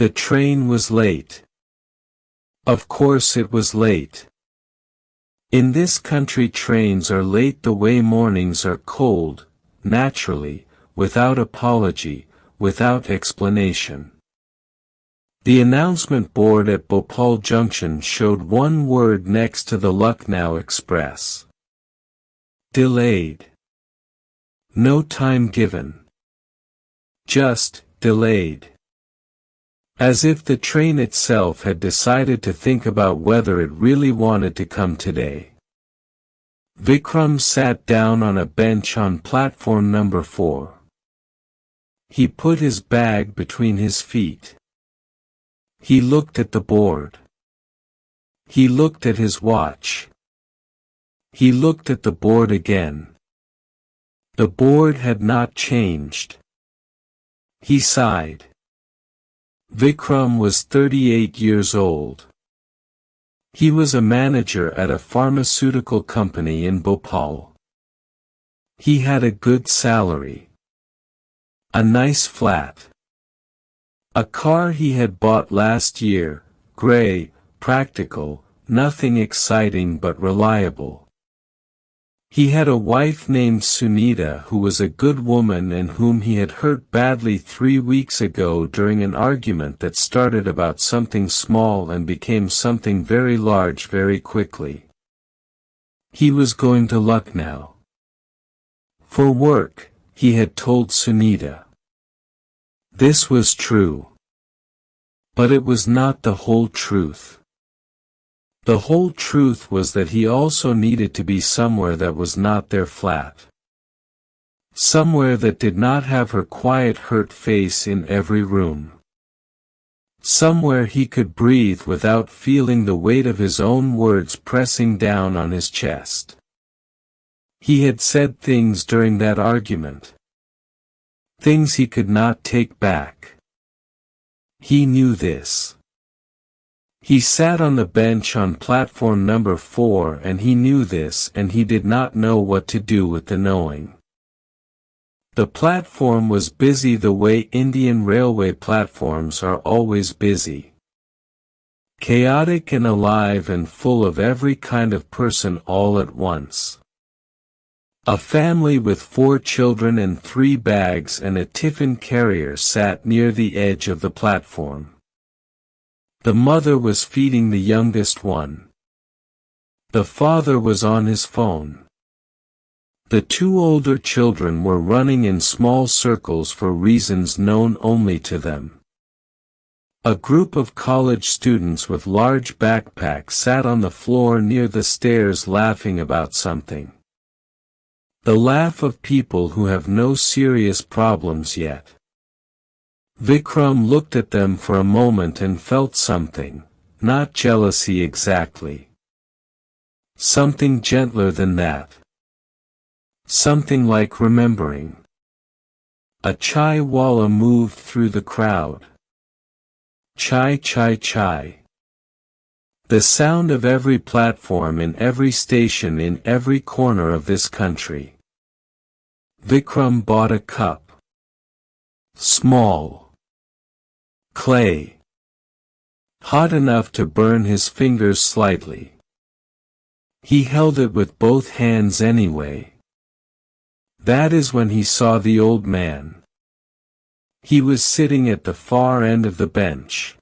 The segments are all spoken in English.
The train was late. Of course it was late. In this country trains are late the way mornings are cold, naturally, without apology, without explanation. The announcement board at Bhopal Junction showed one word next to the Lucknow Express. Delayed. No time given. Just, delayed. As if the train itself had decided to think about whether it really wanted to come today. Vikram sat down on a bench on platform number 4. He put his bag between his feet. He looked at the board. He looked at his watch. He looked at the board again. The board had not changed. He sighed. Vikram was 38 years old. He was a manager at a pharmaceutical company in Bhopal. He had a good salary. A nice flat. A car he had bought last year, grey, practical, nothing exciting but reliable. He had a wife named Sunita who was a good woman and whom he had hurt badly 3 weeks ago during an argument that started about something small and became something very large very quickly. He was going to Lucknow. For work, he had told Sunita. This was true. But it was not the whole truth. The whole truth was that he also needed to be somewhere that was not their flat. Somewhere that did not have her quiet hurt face in every room. Somewhere he could breathe without feeling the weight of his own words pressing down on his chest. He had said things during that argument. Things he could not take back. He knew this. He sat on the bench on platform number 4 and he knew this and he did not know what to do with the knowing. The platform was busy the way Indian railway platforms are always busy. Chaotic and alive and full of every kind of person all at once. A family with 4 children and 3 bags and a tiffin carrier sat near the edge of the platform. The mother was feeding the youngest one. The father was on his phone. The 2 older children were running in small circles for reasons known only to them. A group of college students with large backpacks sat on the floor near the stairs laughing about something. The laugh of people who have no serious problems yet. Vikram looked at them for a moment and felt something, not jealousy exactly. Something gentler than that. Something like remembering. A chai walla moved through the crowd. Chai chai chai. The sound of every platform in every station in every corner of this country. Vikram bought a cup. Small. Clay. Hot enough to burn his fingers slightly. He held it with both hands anyway. That is when he saw the old man. He was sitting at the far end of the bench.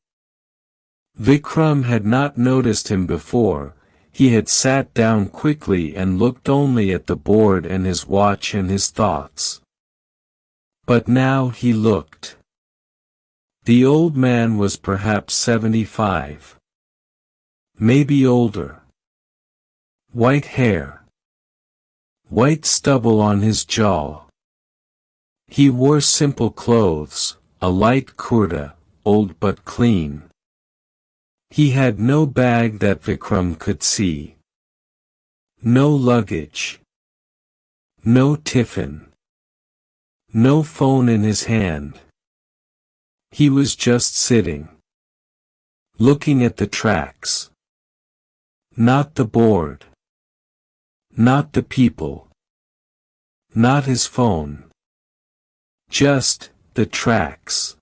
Vikram had not noticed him before. He had sat down quickly and looked only at the board and his watch and his thoughts. But now he looked. The old man was perhaps 75. Maybe older. White hair. White stubble on his jaw. He wore simple clothes, a light kurta, old but clean. He had no bag that Vikram could see. No luggage. No tiffin. No phone in his hand. He was just sitting. Looking at the tracks. Not the board. Not the people. Not his phone. Just the tracks.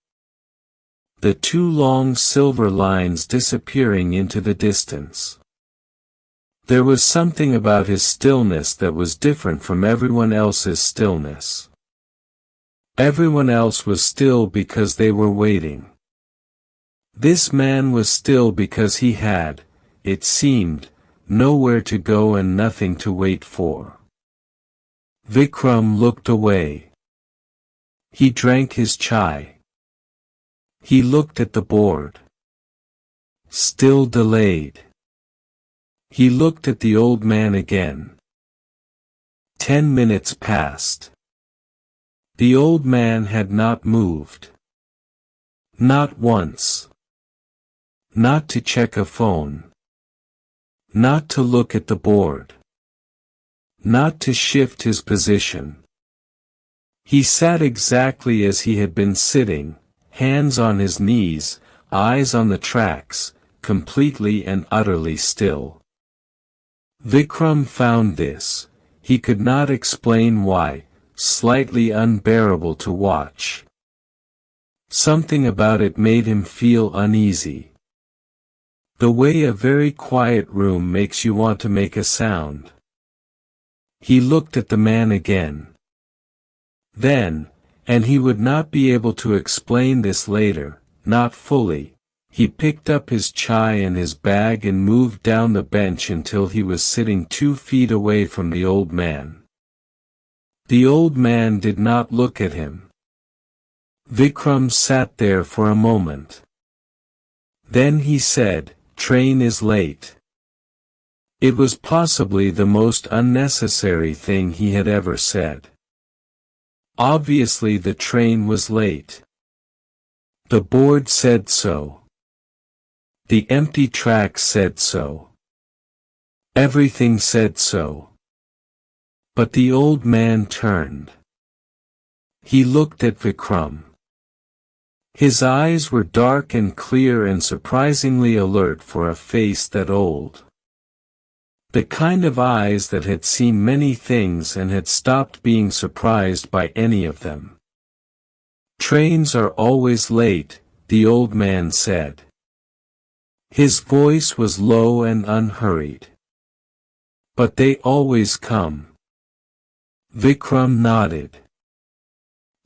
the two long silver lines disappearing into the distance. There was something about his stillness that was different from everyone else's stillness. Everyone else was still because they were waiting. This man was still because he had, it seemed, nowhere to go and nothing to wait for. Vikram looked away. He drank his chai. He looked at the board. Still delayed. He looked at the old man again. 10 minutes passed. The old man had not moved. Not once. Not to check a phone. Not to look at the board. Not to shift his position. He sat exactly as he had been sitting, hands on his knees, eyes on the tracks, completely and utterly still. Vikram found this, he could not explain why, slightly unbearable to watch. Something about it made him feel uneasy. The way a very quiet room makes you want to make a sound. He looked at the man again. Then, and he would not be able to explain this later, not fully, he picked up his chai and his bag and moved down the bench until he was sitting 2 feet away from the old man. The old man did not look at him. Vikram sat there for a moment. Then he said, "Train is late." It was possibly the most unnecessary thing he had ever said. Obviously the train was late. The board said so. The empty tracks said so. Everything said so. But the old man turned. He looked at Vikram. His eyes were dark and clear and surprisingly alert for a face that old. The kind of eyes that had seen many things and had stopped being surprised by any of them. "Trains are always late," the old man said. His voice was low and unhurried. "But they always come." Vikram nodded.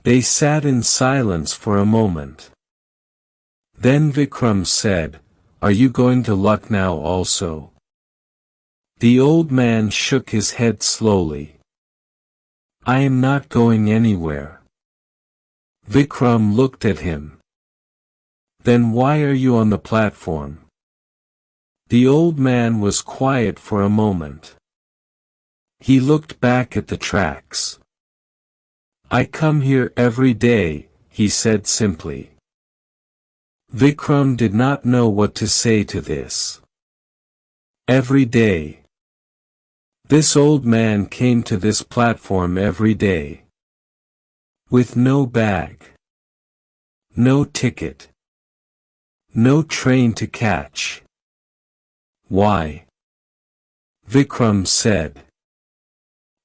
They sat in silence for a moment. Then Vikram said, "Are you going to Lucknow also?" The old man shook his head slowly. "I am not going anywhere." Vikram looked at him. "Then why are you on the platform?" The old man was quiet for a moment. He looked back at the tracks. "I come here every day," he said simply. Vikram did not know what to say to this. Every day. This old man came to this platform every day. With no bag. No ticket. No train to catch. Why? Vikram said.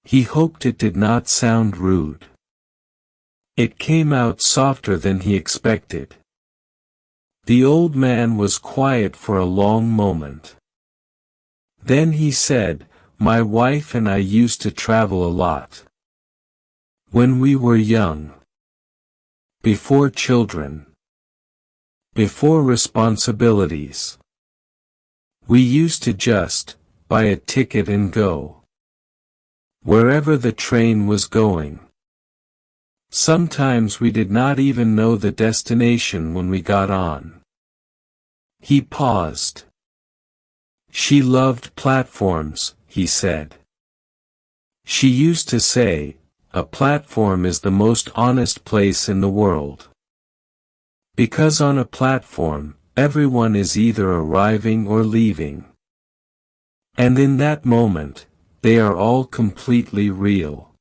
He hoped it did not sound rude. It came out softer than he expected. The old man was quiet for a long moment. Then he said, "My wife and I used to travel a lot. When we were young. Before children. Before responsibilities. We used to just buy a ticket and go. Wherever the train was going. Sometimes we did not even know the destination when we got on." He paused. "She loved platforms," he said. "She used to say, a platform is the most honest place in the world. Because on a platform, everyone is either arriving or leaving. And in that moment, they are all completely real.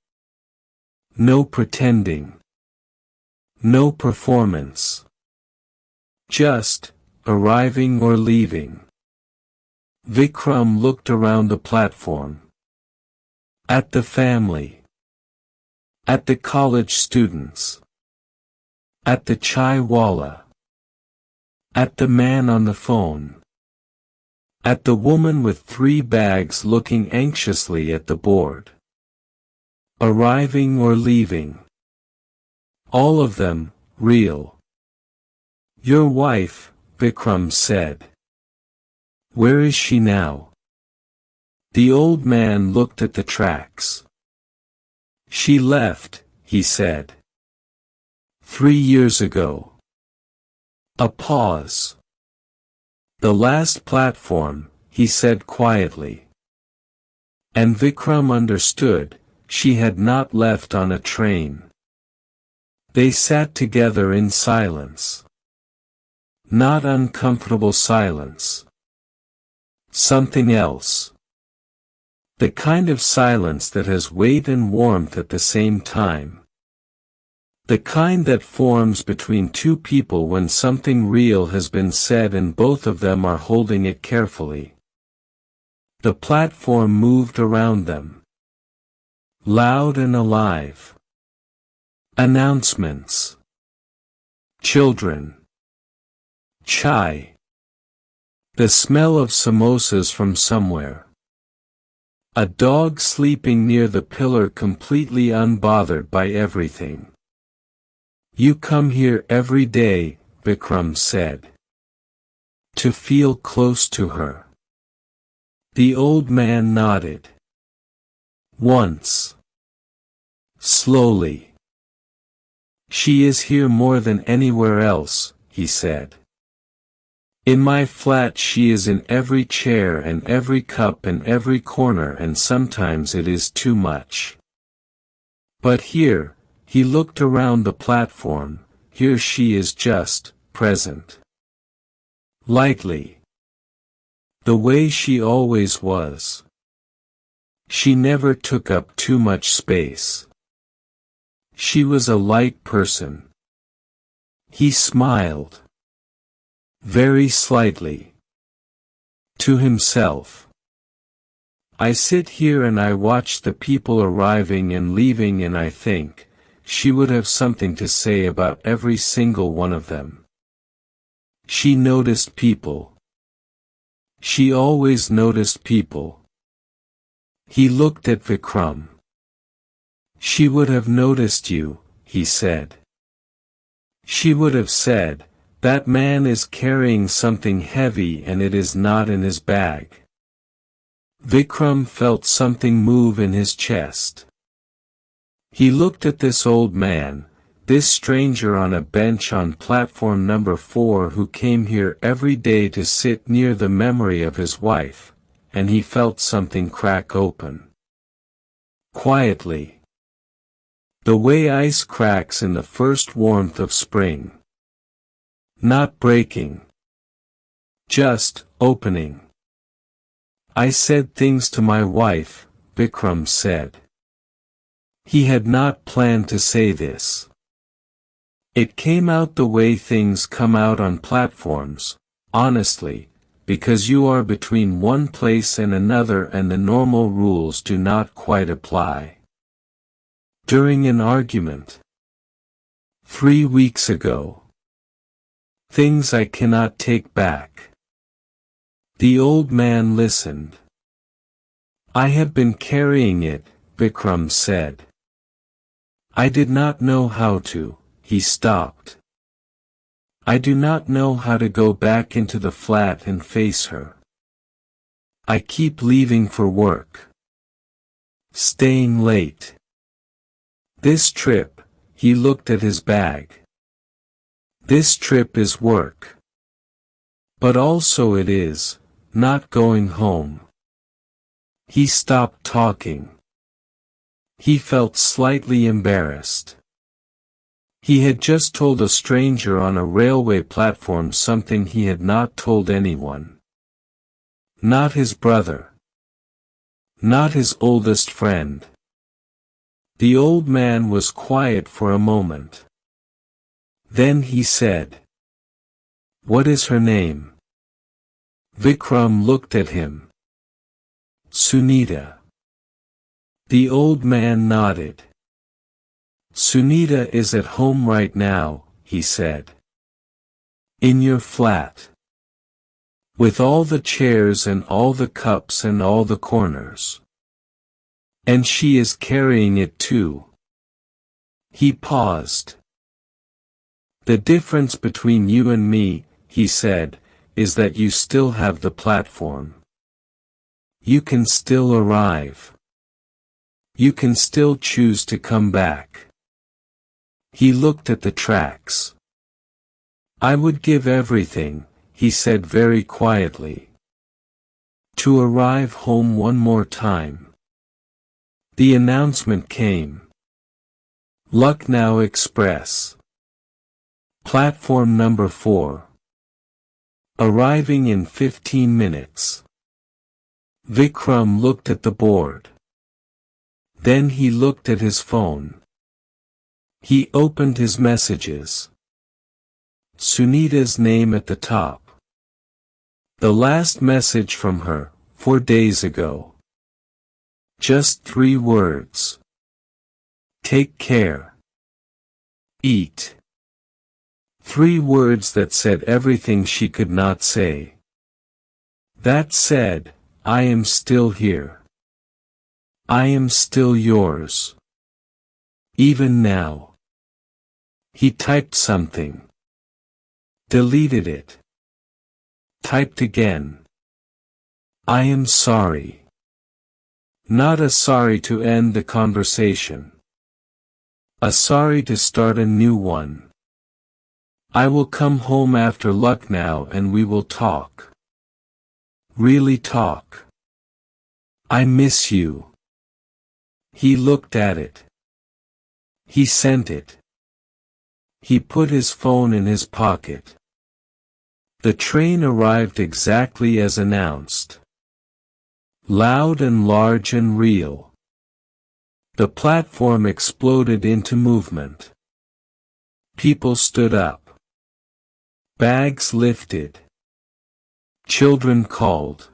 No pretending. No performance. Just, arriving or leaving." Vikram looked around the platform. At the family. At the college students. At the chai wala. At the man on the phone. At the woman with 3 bags looking anxiously at the board. Arriving or leaving. All of them, real. Your wife, Vikram said. Where is she now? The old man looked at the tracks. She left, he said. 3 years ago. A pause. The last platform, he said quietly. And Vikram understood, she had not left on a train. They sat together in silence. Not uncomfortable silence. Something else. The kind of silence that has weight and warmth at the same time. The kind that forms between 2 people when something real has been said and both of them are holding it carefully. The platform moved around them. Loud and alive. Announcements. Children. Chai. The smell of samosas from somewhere. A dog sleeping near the pillar completely unbothered by everything. You come here every day, Vikram said. To feel close to her. The old man nodded. Once. Slowly. She is here more than anywhere else, he said. In my flat she is in every chair and every cup and every corner, and sometimes it is too much. But here, he looked around the platform, here she is just, present. Lightly. The way she always was. She never took up too much space. She was a light person. He smiled. Very slightly. To himself. I sit here and I watch the people arriving and leaving, and I think, she would have something to say about every single one of them. She noticed people. She always noticed people. He looked at Vikram. She would have noticed you, he said. She would have said, that man is carrying something heavy and it is not in his bag. Vikram felt something move in his chest. He looked at this old man, this stranger on a bench on platform number 4 who came here every day to sit near the memory of his wife, and he felt something crack open. Quietly. The way ice cracks in the first warmth of spring. Not breaking. Just opening. I said things to my wife, Vikram said. He had not planned to say this. It came out the way things come out on platforms, honestly, because you are between one place and another and the normal rules do not quite apply. During an argument. 3 weeks ago. Things I cannot take back. The old man listened. I have been carrying it, Vikram said. I did not know how to, he stopped. I do not know how to go back into the flat and face her. I keep leaving for work. Staying late. This trip, he looked at his bag. This trip is work. But also it is, not going home. He stopped talking. He felt slightly embarrassed. He had just told a stranger on a railway platform something he had not told anyone. Not his brother. Not his oldest friend. The old man was quiet for a moment. Then he said, What is her name? Vikram looked at him. Sunita. The old man nodded. Sunita is at home right now, he said. In your flat. With all the chairs and all the cups and all the corners. And she is carrying it too. He paused. The difference between you and me, he said, is that you still have the platform. You can still arrive. You can still choose to come back. He looked at the tracks. I would give everything, he said very quietly, to arrive home one more time. The announcement came. Lucknow Express. Platform number 4. Arriving in 15 minutes. Vikram looked at the board. Then he looked at his phone. He opened his messages. Sunita's name at the top. The last message from her, 4 days ago. Just 3 words. Take care. Eat. 3 words that said everything she could not say. That said, I am still here. I am still yours. Even now. He typed something. Deleted it. Typed again. I am sorry. Not a sorry to end the conversation. A sorry to start a new one. I will come home after Lucknow and we will talk. Really talk. I miss you. He looked at it. He sent it. He put his phone in his pocket. The train arrived exactly as announced. Loud and large and real. The platform exploded into movement. People stood up. Bags lifted. Children called.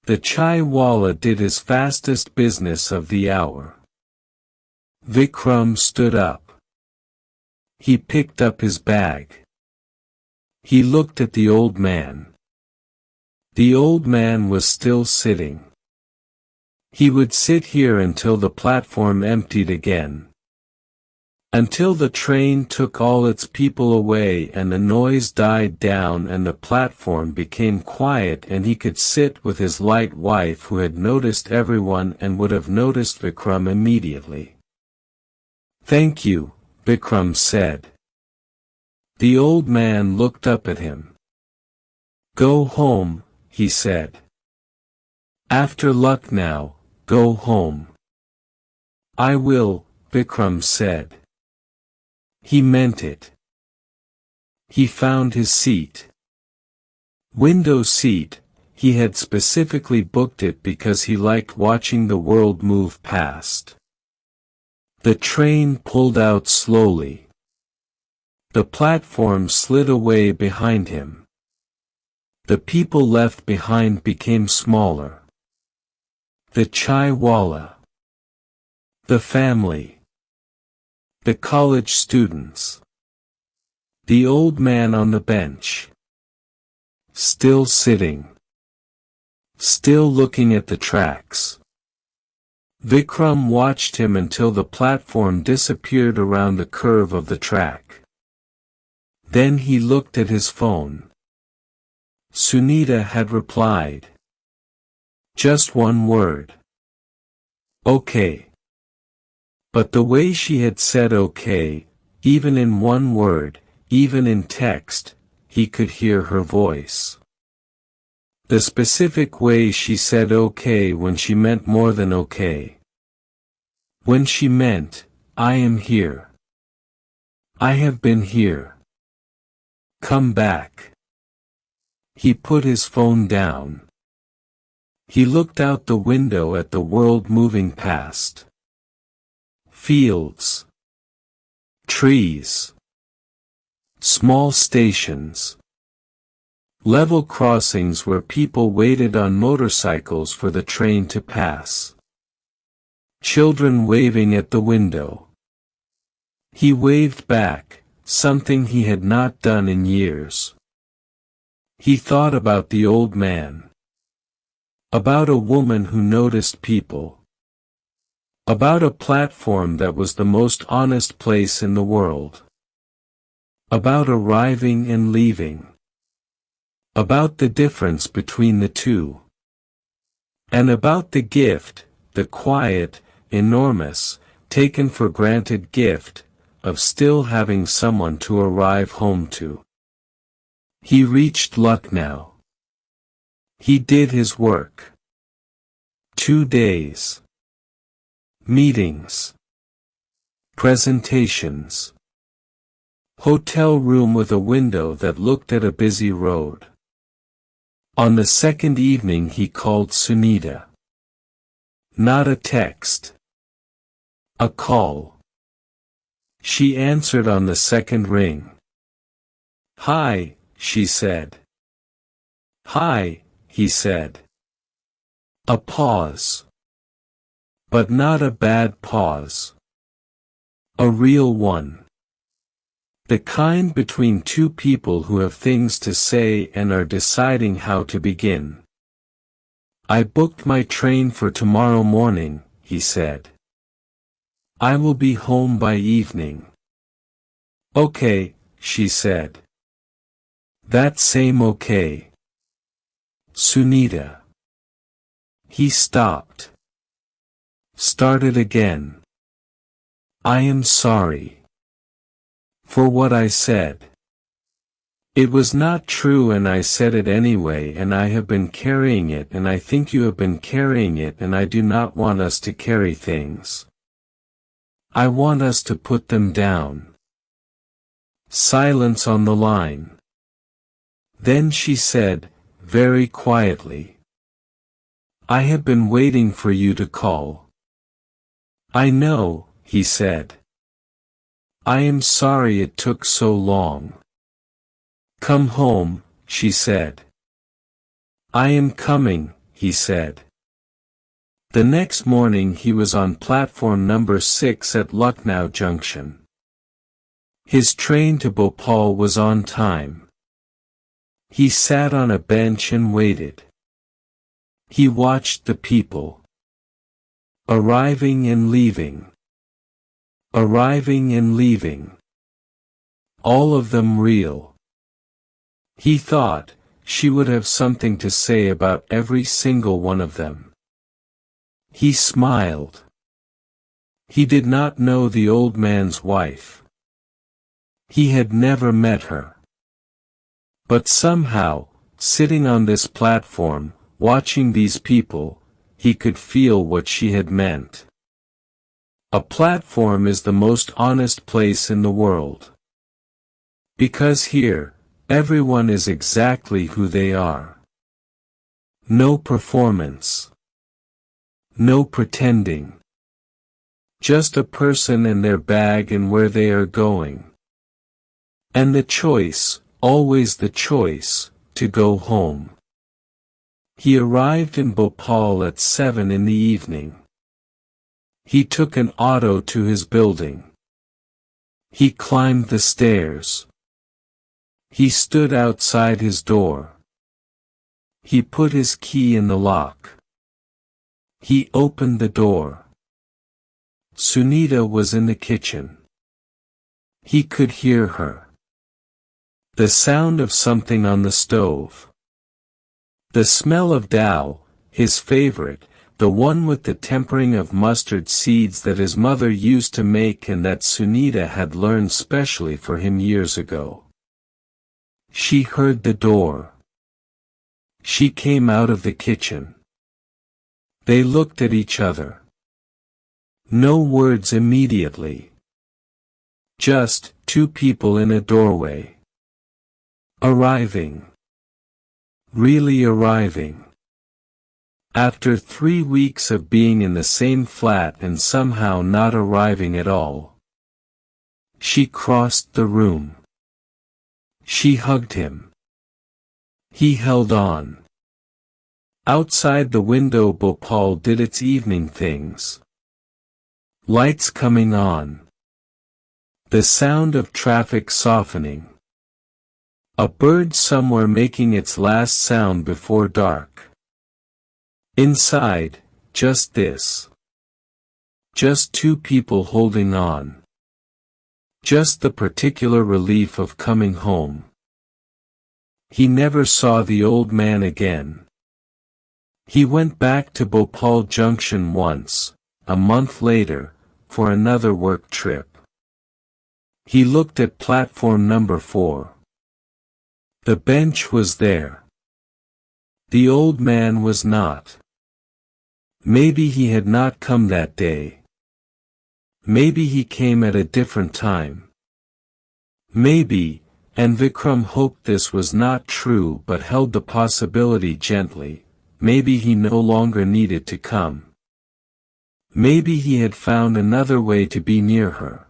The chai walla did his fastest business of the hour. Vikram stood up. He picked up his bag. He looked at the old man. The old man was still sitting. He would sit here until the platform emptied again. Until the train took all its people away and the noise died down and the platform became quiet and he could sit with his light wife who had noticed everyone and would have noticed Vikram immediately. Thank you, Vikram said. The old man looked up at him. Go home, he said. After Lucknow, go home. I will, Vikram said. He meant it. He found his seat. Window seat, he had specifically booked it because he liked watching the world move past. The train pulled out slowly. The platform slid away behind him. The people left behind became smaller. The chai walla. The family. The college students. The old man on the bench. Still sitting. Still looking at the tracks. Vikram watched him until the platform disappeared around the curve of the track. Then he looked at his phone. Sunita had replied. Just 1 word. Okay. But the way she had said okay, even in 1 word, even in text, he could hear her voice. The specific way she said okay when she meant more than okay. When she meant, I am here. I have been here. Come back. He put his phone down. He looked out the window at the world moving past. Fields. Trees. Small stations. Level crossings where people waited on motorcycles for the train to pass. Children waving at the window. He waved back, something he had not done in years. He thought about the old man. About a woman who noticed people. About a platform that was the most honest place in the world. About arriving and leaving. About the difference between the two. And about the gift, the quiet, enormous, taken for granted gift, of still having someone to arrive home to. He reached Lucknow. He did his work. 2 days. Meetings. Presentations. Hotel room with a window that looked at a busy road. On the second evening he called Sunita. Not a text. A call. She answered on the second ring. "Hi," she said. "Hi," he said. A pause. But not a bad pause. A real one. The kind between two people who have things to say and are deciding how to begin. "I booked my train for tomorrow morning," he said. "I will be home by evening." "Okay," she said. "That same okay." Sunita. He stopped. Started again. "I am sorry. For what I said. It was not true and I said it anyway and I have been carrying it and I think you have been carrying it and I do not want us to carry things. I want us to put them down." Silence on the line. Then she said, very quietly. "I have been waiting for you to call." "I know," he said. "I am sorry it took so long." "Come home," she said. "I am coming," he said. The next morning he was on platform number 6 at Lucknow Junction. His train to Bhopal was on time. He sat on a bench and waited. He watched the people. Arriving and leaving. Arriving and leaving. All of them real. He thought, she would have something to say about every single one of them. He smiled. He did not know the old man's wife. He had never met her. But somehow, sitting on this platform, watching these people, he could feel what she had meant. A platform is the most honest place in the world. Because here, everyone is exactly who they are. No performance. No pretending. Just a person and their bag and where they are going. And the choice, always the choice, to go home. He arrived in Bhopal at 7 in the evening. He took an auto to his building. He climbed the stairs. He stood outside his door. He put his key in the lock. He opened the door. Sunita was in the kitchen. He could hear her. The sound of something on the stove. The smell of dal, his favorite, the one with the tempering of mustard seeds that his mother used to make and that Sunita had learned specially for him years ago. She heard the door. She came out of the kitchen. They looked at each other. No words immediately. Just two people in a doorway. Arriving. Really arriving. After 3 weeks of being in the same flat and somehow not arriving at all. She crossed the room. She hugged him. He held on. Outside the window Bhopal did its evening things. Lights coming on. The sound of traffic softening. A bird somewhere making its last sound before dark. Inside, just this. Just two people holding on. Just the particular relief of coming home. He never saw the old man again. He went back to Bhopal Junction once, a month later, for another work trip. He looked at platform number 4. The bench was there. The old man was not. Maybe he had not come that day. Maybe he came at a different time. Maybe, and Vikram hoped this was not true but held the possibility gently, maybe he no longer needed to come. Maybe he had found another way to be near her.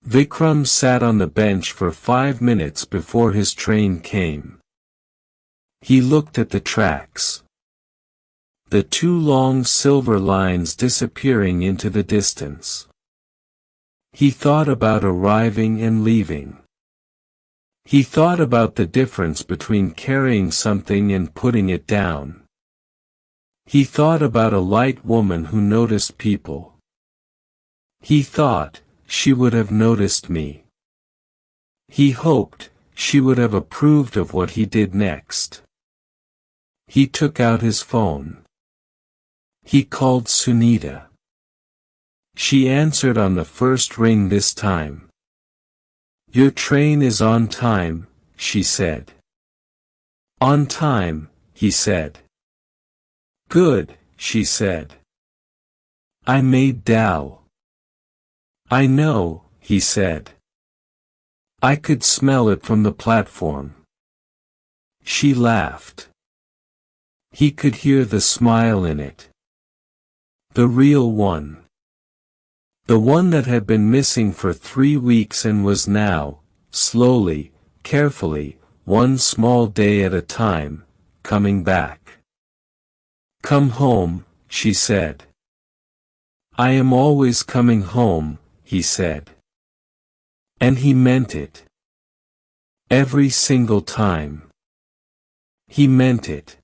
Vikram sat on the bench for 5 minutes before his train came. He looked at the tracks. The 2 long silver lines disappearing into the distance. He thought about arriving and leaving. He thought about the difference between carrying something and putting it down. He thought about a light woman who noticed people. He thought, she would have noticed me. He hoped, she would have approved of what he did next. He took out his phone. He called Sunita. She answered on the first ring this time. Your train is on time, she said. On time, he said. Good, she said. I made dal. I know, he said. I could smell it from the platform. She laughed. He could hear the smile in it. The real one. The one that had been missing for 3 weeks and was now, slowly, carefully, one small day at a time, coming back. Come home, she said. I am always coming home, he said. And he meant it. Every single time. He meant it.